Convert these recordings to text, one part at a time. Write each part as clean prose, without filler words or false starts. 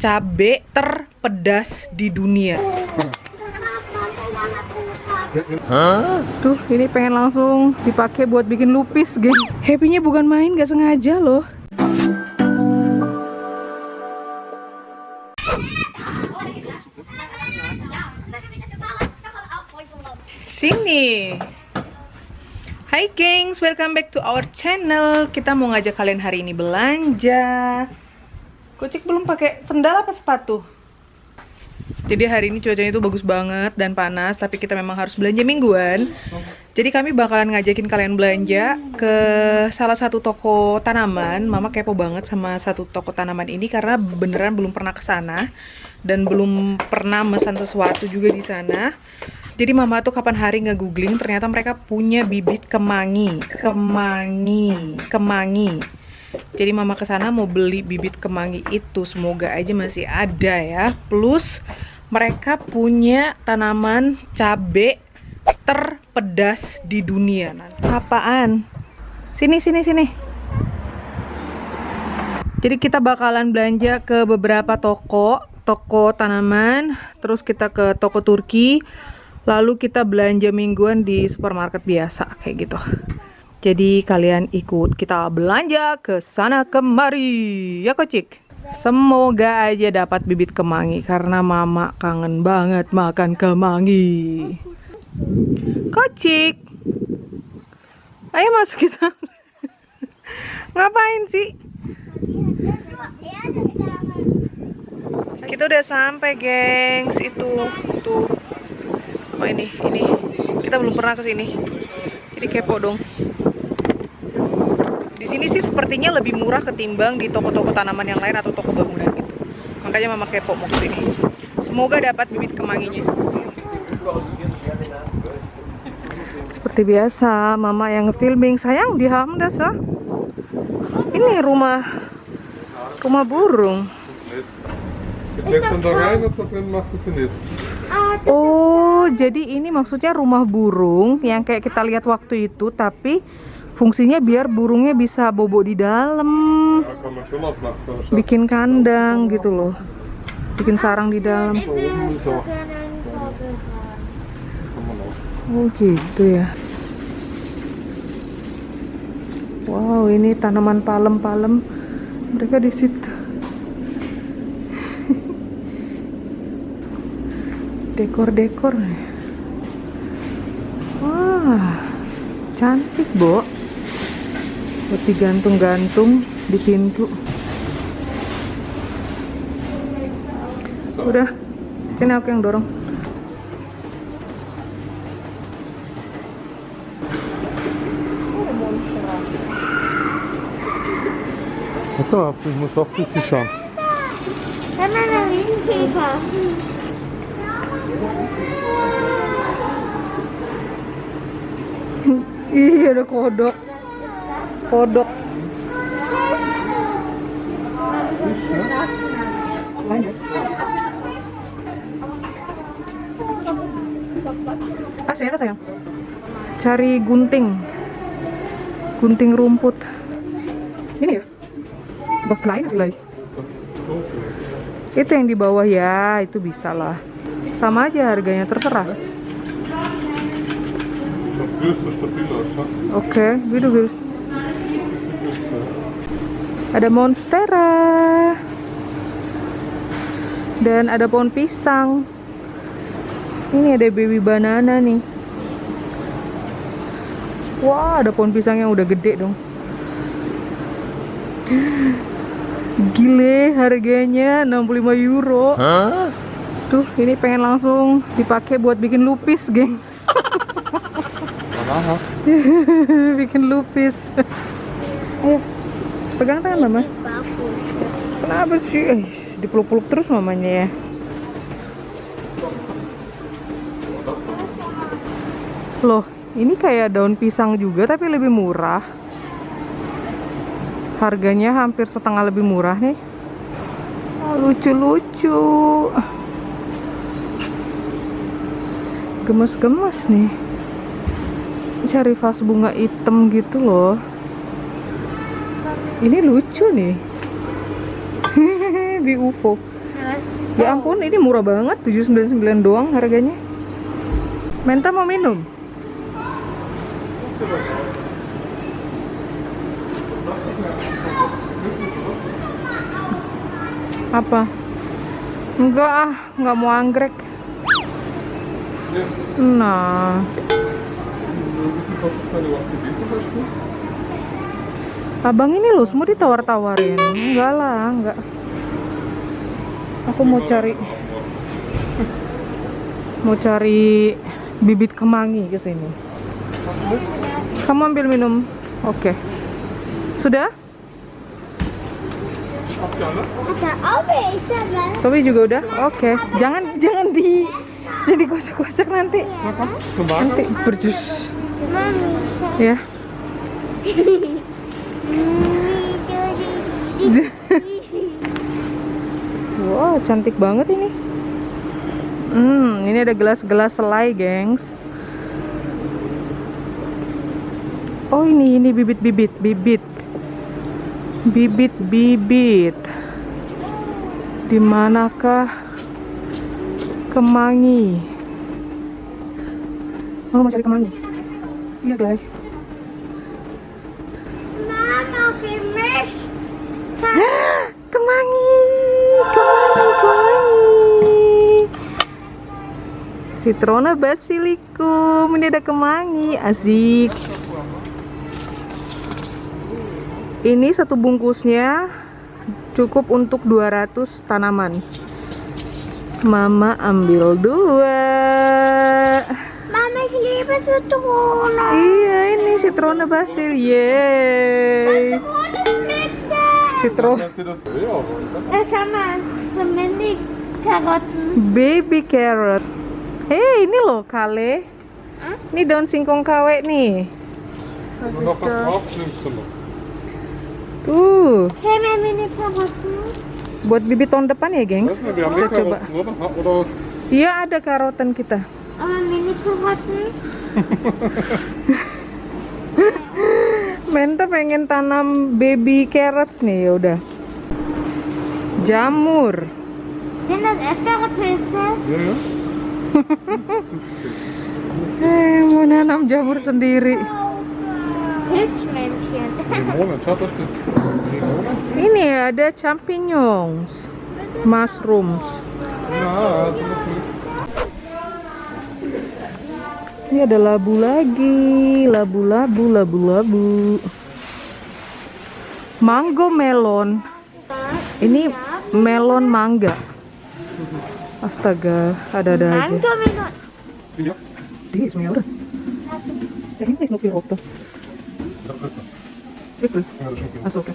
cabe terpedas di dunia. Tuh, ini pengen langsung dipakai buat bikin lupis, guys. Happy-nya bukan main, gak sengaja loh. Sini. Hai gengs, welcome back to our channel. Kita mau ngajak kalian hari ini belanja. Kocik belum pakai sendal apa sepatu? Jadi hari ini cuacanya itu bagus banget dan panas, tapi kita memang harus belanja mingguan. Jadi kami bakalan ngajakin kalian belanja ke salah satu toko tanaman. Mama kepo banget sama satu toko tanaman ini karena beneran belum pernah ke sana dan belum pernah pesan sesuatu juga di sana. Jadi mama tuh kapan hari nge-googling, ternyata mereka punya bibit kemangi. Jadi mama kesana mau beli bibit kemangi itu, semoga aja masih ada ya. Plus mereka punya tanaman cabe terpedas di dunia. Apaan? Sini. Jadi kita bakalan belanja ke beberapa toko tanaman, terus kita ke toko Turki, lalu kita belanja mingguan di supermarket biasa kayak gitu. Jadi kalian ikut kita belanja ke sana kemari, ya Kocik? Semoga aja dapat bibit kemangi karena mama kangen banget makan kemangi. Kocik, ayo masuk kita. Ngapain sih? Kita udah sampai, gengs. Itu tuh. Oh ini. Kita belum pernah ke sini. Jadi kepo dong. Di sini sih sepertinya lebih murah ketimbang di toko-toko tanaman yang lain atau toko bangunan gitu. Makanya mama kepo mau ke sini. Semoga dapat bibit kemanginya. Seperti biasa, mama yang filming. Sayang, diam dah, so. Ini rumah burung. Oh, jadi ini maksudnya rumah burung yang kayak kita lihat waktu itu, tapi fungsinya biar burungnya bisa bobo di dalam. Bikin kandang gitu loh. Bikin sarang di dalam. Oh gitu ya. Wow, ini tanaman palem. Mereka di situ. Dekor. Wah, cantik, Bo. Buat digantung-gantung di pintu. Udah, sini aku yang dorong. Attends, je me sortis si chante. Ih, ada kodok. Lanjut. Asli apa sayang? Cari gunting rumput. Ini ya? Bak lain lagi. Itu yang di bawah ya, itu bisa lah. Sama aja harganya, terserah. Oke, biru. Ada monstera. Dan ada pohon pisang. Ini ada baby banana nih. Wah, ada pohon pisang yang udah gede dong. Gile, harganya 65 euro. Tuh, ini pengen langsung dipakai buat bikin lupis, gengs. Bikin lupis. Ayo, pegang tangan mama. Kenapa sih? Dipeluk-peluk terus mamanya ya. Loh, ini kayak daun pisang juga tapi lebih murah. Harganya hampir setengah lebih murah nih. Lucu-lucu. Gemes-gemes nih. Cari vas bunga hitam gitu loh. Ini lucu nih. Di UFO. Ya ampun, ini murah banget, 7,99 doang harganya. Menta mau minum? Apa? Enggak ah, enggak mau anggrek. Nah, abang ini loh semua ditawar-tawarin. Enggak lah, enggak. Aku mau cari bibit kemangi ke sini. Kamu ambil minum. Oke. Sudah? Sobi juga udah? Oke. Jangan jadi kocak-kocak nanti. Nanti berjus. Ya. Wow, cantik banget ini. Ini ada gelas-gelas selai, gengs. Oh, ini bibit. Di manakah kemangi? Mau cari kemangi? Iya, guys. Mama, finish. Kemangi. Citrona basilikum. Ini ada kemangi, asik. Ini satu bungkusnya cukup untuk 200 tanaman. Mama ambil 2. Mama, ich liebe Zitrone. Iya, ini citrona basil. Yeay. Citrona. Sama zuminding Karotten. Baby carrot. Ini loh kale. Ini daun singkong kawe nih. Noch was drauf nimmst du noch. Tuh, Hey, Mini Karotten. buat bibit tahun depan ya, gengs. Wir haben Kita nicht coba. Karotten, oder? Iya, ada karoten kita. Mini Karotten. Menta pengen tanam baby carrots nih, ya udah. Jamur. Sind das Erdbeerpilze? Ja, ja. Mau nanam jamur sendiri. Pilzmännchen. Limone, schau das denn. Limone? Ini ada champignons, mushrooms. Ja, das ist nicht. Ini ada labu lagi, labu. Mango melon. Ini melon mangga. Astaga, ada-ada aja. Mango melon. Ja. Ini semuanya udah. Ini is nog weer op. Dat is het. Wirklich? Ja, dat is ook Achso, oké.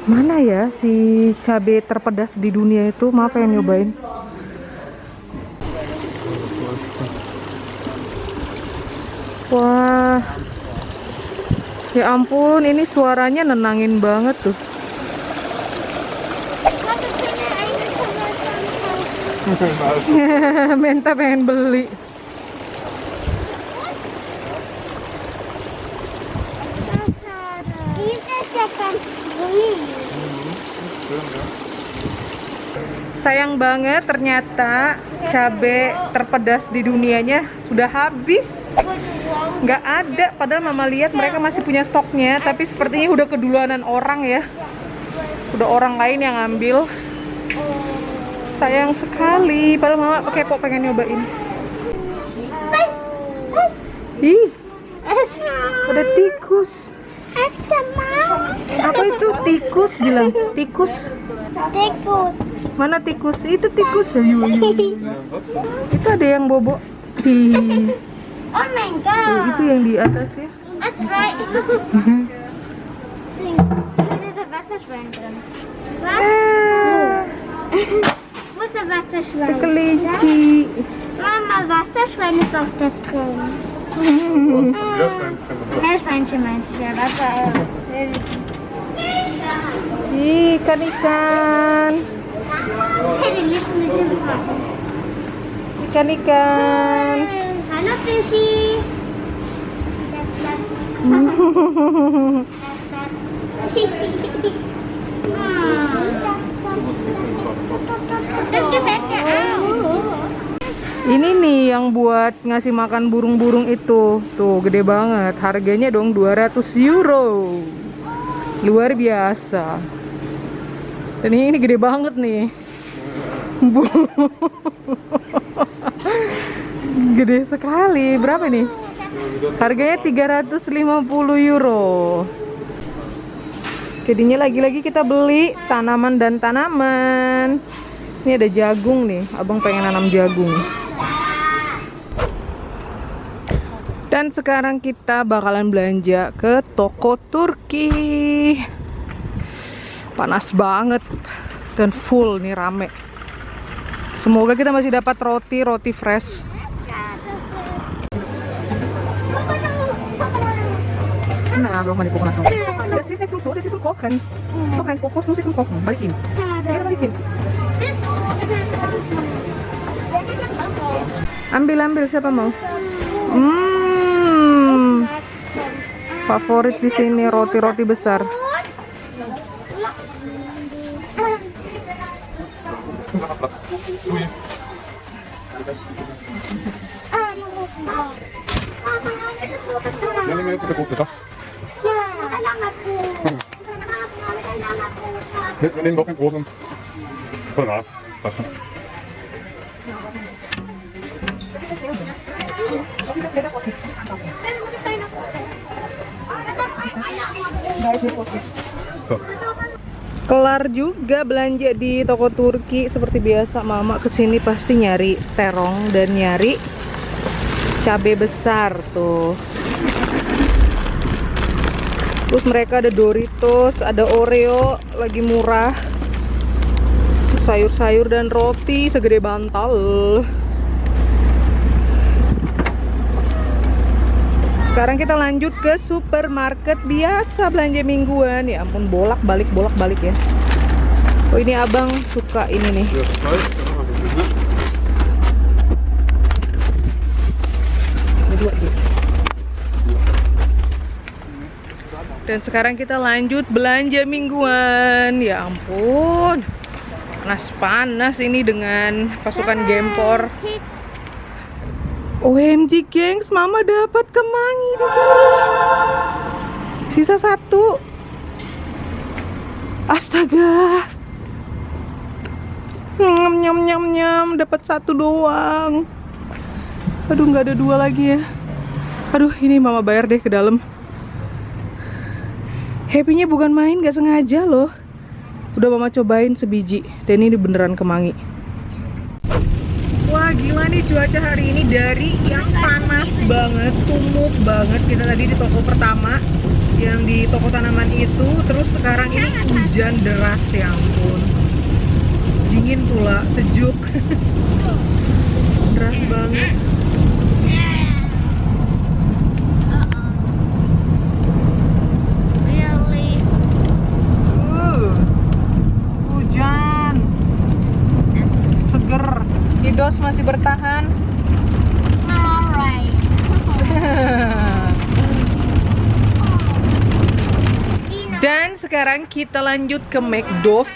Mana ya si cabai terpedas di dunia itu? Maaf pengen nyobain. Wah. Ya ampun, ini suaranya nenangin banget tuh. Menta pengen beli. Dieses ja ganz grün. Sayang banget ternyata cabai terpedas di dunianya sudah habis. Nggak ada, padahal mama lihat mereka masih punya stoknya, tapi sepertinya udah keduluanan orang ya. Udah orang lain yang ngambil. Sayang sekali, padahal mama kepo pengen nyobain. Ih, ada tikus. Apa itu tikus bilang? Tikus. Tikus. Mana tikus? Itu tikus. Ayo. Itu ada yang bobo. Hi. Oh mein Tuh, Gott. itu yang di atas ya. Zwei. Da ist ein Wasserschwein drin. Was? Wo ist der Wasserschwein? Kelinci. Mama, Wasserschwein ist doch da drin. Meerschweinchen meinte ich ja. Wasser. Ikan-ikan. Hey, die lieben mit dem Faden. Ikan-ikan. Hallo Fischi. Ini nih yang buat ngasih makan burung-burung itu. Tuh, gede banget. Harganya dong 200 euro. Luar biasa. Dan ini gede banget nih. Gede sekali. Berapa nih? Harganya 350 euro. Jadinya lagi-lagi kita beli tanaman dan tanaman. Ini ada jagung nih. Abang pengen nanam jagung. Dan sekarang kita bakalan belanja ke toko Turki. Panas banget dan full nih, rame. Semoga kita masih dapat roti fresh. Nah, belum mandi kokonat. Das ist nicht so, das ist zum Kochen. So kein Kokosnuss ist zum Kochen. Balikin. Kita balikin. Ambil siapa mau? Favorit di sini roti besar. Jangan itu cukup sudah. Nimm doch den großen Salat. Kelar juga belanja di toko Turki. Seperti biasa, Mama kesini pasti nyari terong dan nyari cabai besar tuh. Terus mereka ada Doritos, ada Oreo, lagi murah. Sayur-sayur dan roti segede bantal. Sekarang kita lanjut ke supermarket biasa belanja mingguan. Ya ampun, bolak-balik ya. Oh, ini abang suka ini nih. Dan sekarang kita lanjut belanja mingguan. Ya ampun, panas ini dengan pasukan gempor. OMG gengs, Mama dapat kemangi di sini. Sisa 1. Astaga. Nyam, dapat 1 doang. Aduh, nggak ada 2 lagi ya. Aduh, ini Mama bayar deh ke dalam. Happy-nya bukan main, gak sengaja loh. Udah Mama cobain sebiji. Dan ini beneran kemangi. Wah, gila nih cuaca hari ini, dari yang panas banget, sumuk banget. Kita tadi di toko pertama yang di toko tanaman itu, terus sekarang ini hujan deras, ya ampun. Dingin pula, sejuk. Deras banget. Hujan. Seger. Dos masih bertahan. Alright. Dan sekarang kita lanjut ke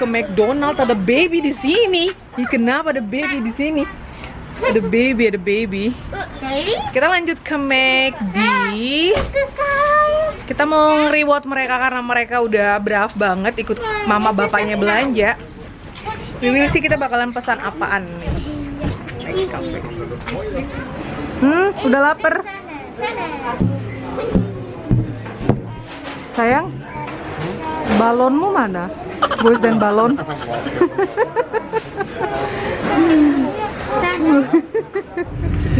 McDonald. Ada baby di sini. Kenapa ada baby di sini? Ada baby. Kita lanjut ke McD. Kita mau nge-reward mereka karena mereka udah brave banget ikut mama bapaknya belanja. Ini sih kita bakalan pesan apaan nih? Udah lapar. Sayang, balonmu mana? Boys dan balon.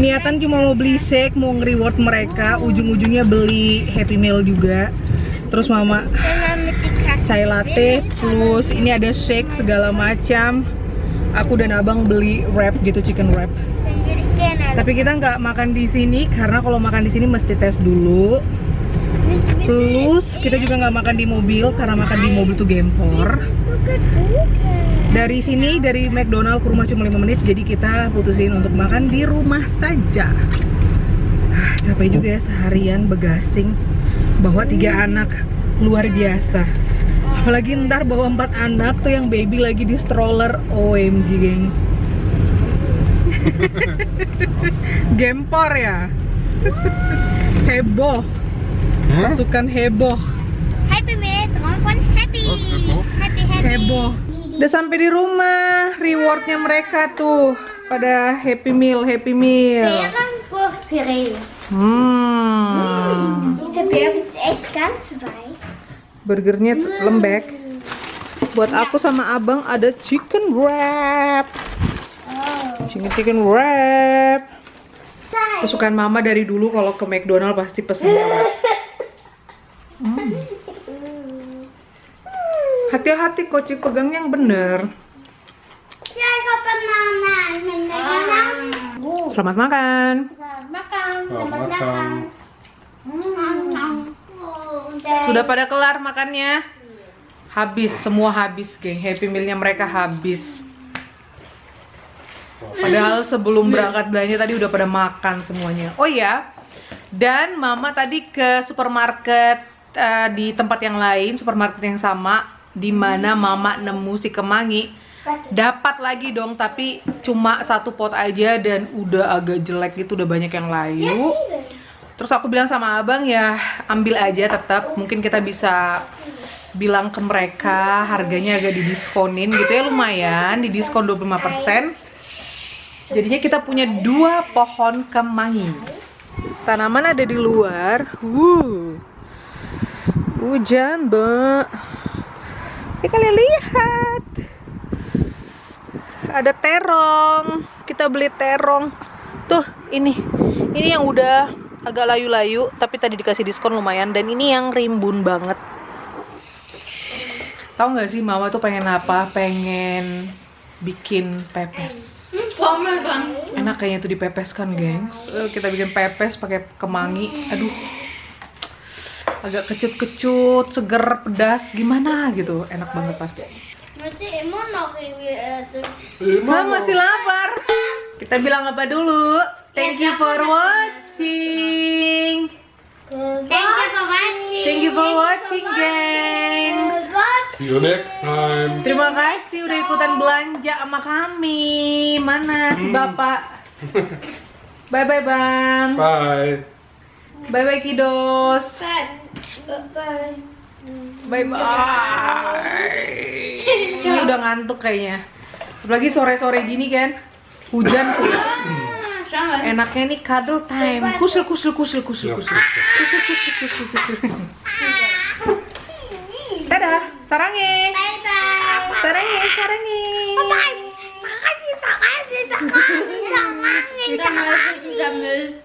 Niatan cuma mau beli shake, mau nge-reward mereka. Ujung-ujungnya beli Happy Meal juga. Terus Mama chai latte, plus ini ada shake segala macam. Aku dan Abang beli wrap gitu, chicken wrap. Tapi kita nggak makan di sini karena kalau makan di sini mesti tes dulu. Plus kita juga nggak makan di mobil karena makan di mobil tuh gempor. Dari sini, dari McDonald ke rumah cuma 5 menit, jadi kita putusin untuk makan di rumah saja. Capek juga ya seharian begasing bawa 3 anak. luar biasa. Apalagi ntar bawa 4 anak tuh yang baby lagi di stroller. OMG gengs. Gempor ya. Heboh. Pasukan heboh. Happy Meal, teman happy. Happy. Heboh. Udah sampai di rumah. Rewardnya mereka tuh pada Happy Meal. Beerenfruchtpüree. Diese Burger ist echt ganz weich. Burgernya lembek. Buat aku sama abang ada chicken wrap. Chicken wrap. Kesukaan mama dari dulu kalau ke McDonald pasti pesen wrap. Hati-hati Koci, pegang yang bener. Ja, ik heb banana. Ik neem de banana. Selamat makan. Makan. Selamat makan. Sudah pada kelar makannya? Habis, semua habis geng. Happy Meal-nya mereka habis. Padahal sebelum berangkat belanja tadi udah pada makan semuanya. Oh iya, dan mama tadi ke supermarket di tempat yang lain, supermarket yang sama, di mana mama nemu si kemangi. Dapat lagi dong, tapi cuma 1 pot aja dan udah agak jelek gitu, udah banyak yang layu. Terus aku bilang sama abang ya ambil aja tetap, mungkin kita bisa bilang ke mereka harganya agak didiskonin gitu ya, lumayan didiskon 25%. Jadinya kita punya 2 pohon kemangi. Tanaman ada di luar. Hujan, Mbak. Ya kalian lihat. Ada terong. Kita beli terong. Tuh, ini yang udah agak layu-layu, tapi tadi dikasih diskon lumayan. Dan ini yang rimbun banget. Tahu nggak sih mama tuh pengen apa? Pengen bikin pepes. Enak kayaknya tuh dipepeskan, gengs. Kita bikin pepes pakai kemangi. Aduh, agak kecut-kecut, seger, pedas, gimana gitu. Enak banget pasti. Masih lapar. Kita bilang apa dulu? Thank you for watching. Thank you for watching, gengs. See you next time. Terima kasih udah ikutan belanja sama kami. Mana si bapak? Bye bye bang. Bye. Bye bye kiddos. Bye bye. Ini udah ngantuk kayaknya. Apalagi sore-sore gini kan, hujan pula. Enaknya nih cuddle time. Kusul. Dadah, sarange. Bye-bye. Sarange. Makasih.